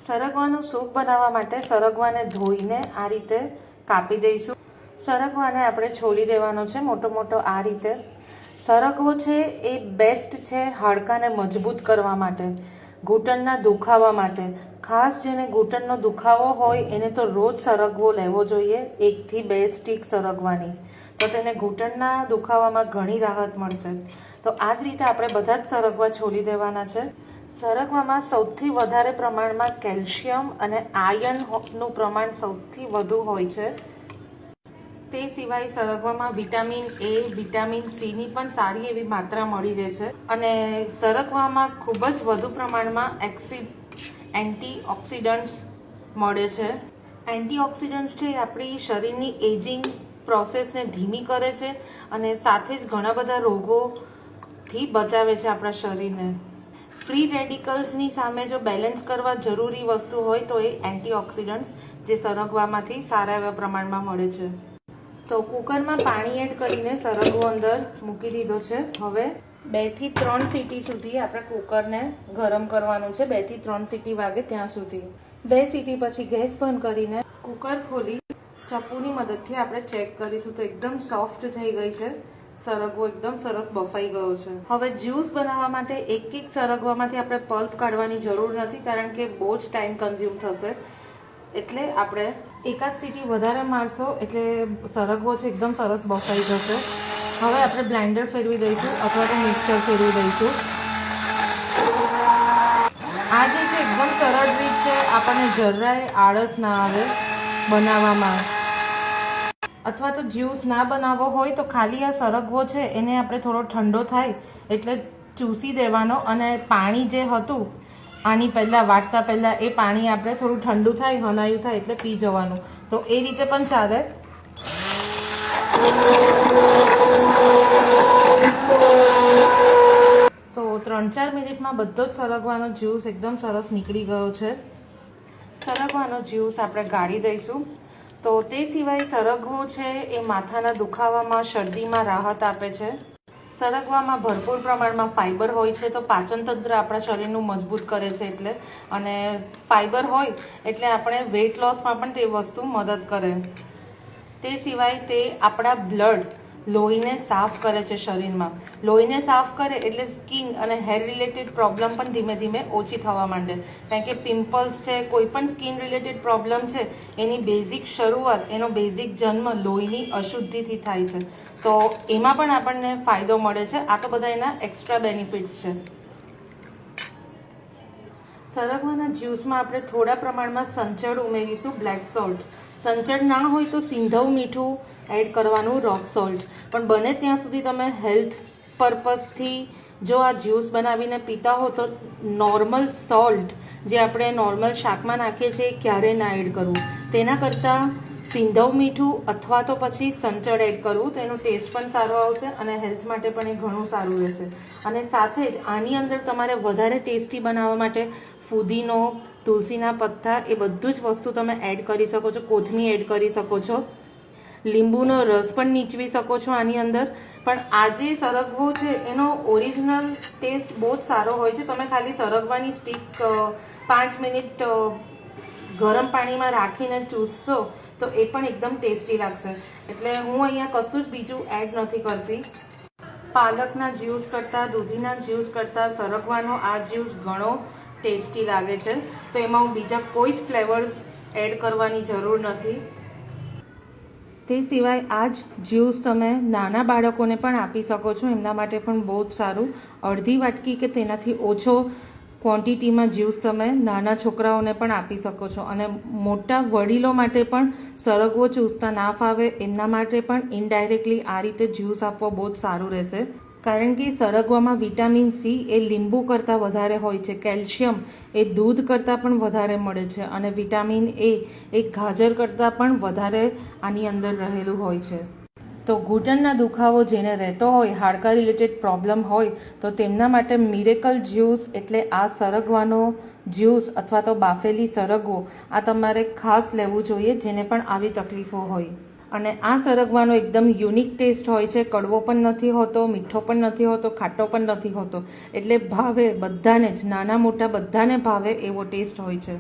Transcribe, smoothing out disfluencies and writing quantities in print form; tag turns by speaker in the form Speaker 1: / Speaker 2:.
Speaker 1: સરગવાનું soup બનાવવા માટે સરગવાને ધોઈને આ રીતે કાપી દઈશું। સરગવાને આપણે છોલી દેવાનો છે મોટો મોટો આ રીતે। સરગવો છે એ બેસ્ટ છે હાડકાને મજબૂત કરવા માટે, ઘૂંટણના દુખાવા માટે। ખાસ જેને ઘૂંટણનો દુખાવો હોય એને તો રોજ સરગવો લેવો જોઈએ, 1 થી 2 સ્ટીક સરગવાની, તો તેને ઘૂંટણના દુખાવામાં ઘણી રાહત મળશે। તો આ જ રીતે આપણે બધા જ સરગવા છોલી દેવાના છે। સરગવામાં સૌથી વધારે પ્રમાણમાં કેલ્શિયમ અને આયર્નનું પ્રમાણ સૌથી વધુ હોય છે। તે સિવાય સરગવામાં વિટામિન એ, વિટામિન સીની પણ સારી એવી માત્રા મળી રહે છે અને સરગવામાં ખૂબ જ વધુ પ્રમાણમાં એન્ટીઓક્સિડન્ટ્સ મળે છે। એન્ટીઓક્સિડન્ટ્સ છે એ આપણી શરીરની એજિંગ પ્રોસેસને ધીમી કરે છે અને સાથે જ ઘણા બધા રોગોથી બચાવે છે આપણા શરીરને। ફ્રી રેડિકલ્સની સામે જો બેલેન્સ કરવા જરૂરી વસ્તુ હોય તો એ એન્ટીઓક્સિડન્ટ્સ જે સરગવામાંથી સારા એવા પ્રમાણમાં મળે છે। તો કુકરમાં પાણી એડ કરીને સરગવો અંદર મૂકી દીધો છે। હવે 2 થી 3 સીટી સુધી આપણે કુકરને ગરમ કરવાનું છે, 2 થી 3 સીટી વાગે ત્યાં સુધી। 2 સીટી પછી ગેસ બંધ કરીને કુકર ખોલી ચપ્પુની મદદથી આપણે ચેક કરીશું તો એકદમ સોફ્ટ થઈ ગઈ છે, સરગવો એકદમ સરસ બફાઈ ગયો છે। હવે જ્યુસ બનાવવા માટે એક સરગવામાંથી આપણે પલ્પ કાઢવાની જરૂર નથી કારણ કે બહુ જ ટાઈમ કન્ઝ્યુમ થશે, એટલે આપણે એકાદ સીટી વધારે મારશો એટલે સરગવો છે એકદમ સરસ બફાઈ જશે। હવે આપણે બ્લેન્ડર ફેરવી દઈશું અથવા તો મિક્સર ફેરવી દઈશું। આ જે છે એકદમ સરળ રીત છે, આપણને જરાય આળસ ના આવે બનાવવામાં। અથવા તો જ્યુસ ના બનાવવો હોય તો ખાલી આ સરગવો છે એને આપણે થોડો ઠંડો થાય એટલે ચૂસી દેવાનો અને પાણી જે હતું આની પહેલાં વાટતા પહેલાં એ પાણી આપણે થોડું ઠંડુ થાય, હનાયું થાય એટલે પી જવાનું, તો એ રીતે પણ ચાલે। તો 3-4 મિનિટમાં બધો જ સરગવાનો જ્યુસ એકદમ સરસ નીકળી ગયો છે। સરગવાનો જ્યુસ આપણે ગાળી દઈશું। તો તે સિવાય સરગવો છે એ માથાના દુખાવામાં, શરદીમાં રાહત આપે છે। સરગવામાં ભરપૂર પ્રમાણમાં ફાઇબર હોય છે, તો પાચનતંત્ર આપણા શરીરનું મજબૂત કરે છે એટલે, અને ફાઇબર હોય એટલે આપણે વેઇટ લોસમાં પણ તે વસ્તુ મદદ કરે। તે સિવાય તે આપણા લોહીને સાફ કરે છે શરીરમાં। લોહીને સાફ કરે એટલે સ્કિન અને હેર રિલેટેડ પ્રોબ્લેમ પણ ધીમે ધીમે ઓછી થવા માંડે, કારણ કે પિમ્પલ્સ છે, કોઈ પણ સ્કિન રિલેટેડ પ્રોબ્લેમ છે એની બેઝિક શરૂઆત, એનો બેઝિક જન્મ લોહીની અશુદ્ધિથી થાય છે, તો એમાં પણ આપણને ફાયદો મળે છે। આ તો બધા એના એક્સ્ટ્રા બેનિફિટ્સ છે। સરગવાના જ્યુસમાં આપણે થોડા પ્રમાણમાં સંચળ ઉમેરીશું, બ્લેક સોલ્ટ। સંચળ ના હોય તો સિંધવ મીઠું એડ કરવાનું, રોક સોલ્ટ। પણ બને ત્યાં સુધી તમે હેલ્થ પર્પઝથી જો આ જ્યુસ બનાવીને પીતા હો તો નોર્મલ સોલ્ટ જે આપણે નોર્મલ શાકમાં નાખીએ છીએ ક્યારેય ના એડ કરવું, તેના કરતાં સિંધવ મીઠું અથવા તો પછી સંચળ એડ કરવું, તો એનો ટેસ્ટ પણ સારો આવશે અને હેલ્થ માટે પણ એ ઘણું સારું રહેશે। અને સાથે જ આની અંદર તમારે વધારે ટેસ્ટી બનાવવા માટે ફુદીનો, તુલસીના પત્તા એ બધું જ વસ્તુ તમે એડ કરી શકો છો, કોથમીર એડ કરી શકો છો, લીંબુનો રસ પણ નીચવી શકો છો આની અંદર। પણ આ જે સરગવો છે એનો ઓરિજિનલ ટેસ્ટ બહુ જ સારો હોય છે। તમે ખાલી સરગવાની સ્ટીક 5 મિનિટ ગરમ પાણીમાં રાખીને ચૂસશો તો એ પણ એકદમ ટેસ્ટી લાગશે, એટલે હું અહીંયા કશું જ બીજું એડ નથી કરતી। પાલકના જ્યુસ કરતાં, દૂધીના જ્યુસ કરતાં સરગવાનો આ જ્યુસ ઘણો ટેસ્ટી લાગે છે, તો એમાં હું બીજા કોઈ જ ફ્લેવર્સ એડ કરવાની જરૂર નથી। તે સિવાય આ જ જ્યુસ તમે નાના બાળકોને પણ આપી શકો છો, એમના માટે પણ બહુ જ સારું। અડધી વાટકી કે તેનાથી ઓછો ક્વોન્ટિટીમાં જ્યુસ તમે નાના છોકરાઓને પણ આપી શકો છો, અને મોટા વડીલો માટે પણ સરગવો ચૂસતા ના ફાવે એમના માટે પણ ઇનડાયરેક્ટલી આ રીતે જ્યુસ આપવો બહુ જ સારું રહેશે, કારણ કે સરગવામાં વિટામિન સી એ લીંબુ કરતાં વધારે હોય છે, કેલ્શિયમ એ દૂધ કરતાં પણ વધારે મળે છે, અને વિટામિન એ ગાજર કરતાં પણ વધારે આની અંદર રહેલું હોય છે। તો ઘૂંટણના દુખાવો જેને રહેતો હોય, હાડકા રિલેટેડ પ્રોબ્લેમ હોય, તો તેમના માટે મિરેકલ જ્યુસ એટલે આ સરગવાનો જ્યુસ અથવા તો બાફેલી સરગવો આ તમારે ખાસ લેવું જોઈએ જેને પણ આવી તકલીફો હોય। અને આ સરગવાનો એકદમ યુનિક ટેસ્ટ હોય છે, કડવો પણ નથી હોતો, મીઠો પણ નથી હોતો, ખાટો પણ નથી હોતો, એટલે ભાવે બધાને જ, નાના મોટા બધાને ભાવે એવો ટેસ્ટ હોય છે।